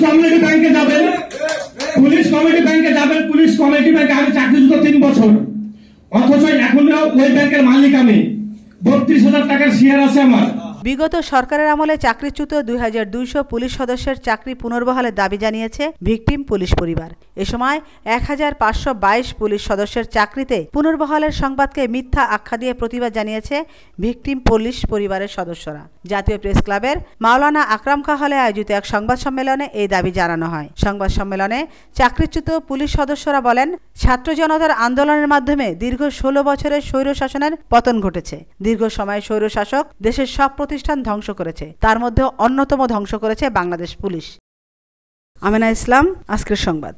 Community ব্যাংকে যাবেন, police community ব্যাংকে যাবেন, পুলিশ কমিউনিটি ব্যাংকে আমি চাকরিরত 3 বছর, অথচ এখনো ওই ব্যাংকের মালিক আমি। 32,000 টাকার শেয়ার আছে আমার। বিগত সরকারের আমলে চাকরিচ্যুত 2200 পুলিশ সদস্যের চাকরি পুনর্বহালের দাবি জানিয়েছে ভিকটিম পুলিশ পরিবার। এ সময় 1522 পুলিশ সদস্যের চাকরিতে পুনর্বহালের সংবাদকে মিথ্যা আখ্যা দিয়ে প্রতিবাদ জানিয়েছে ভিকটিম পুলিশ পরিবারের সদস্যরা। জাতীয় প্রেস ক্লাবের মাওলানা আকরাম খাঁ হলে আয়োজিত এক সংবাদ সম্মেলনে এই দাবি জানানো হয়। সংবাদ সম্মেলনে চাকরিচ্যুত পুলিশ সদস্যরা বলেন, ছাত্র জনতার আন্দোলনের মাধ্যমে দীর্ঘ 16 বছরের স্বৈরশাসনের পতন ঘটেছে। দীর্ঘ সময় স্বৈরশাসক দেশের সব প্রতিষ্ঠান ধ্বংস করেছে, তার মধ্যে অন্যতম ধ্বংস করেছে বাংলাদেশ পুলিশ। আমেনা ইসলাম, আজকের সংবাদ।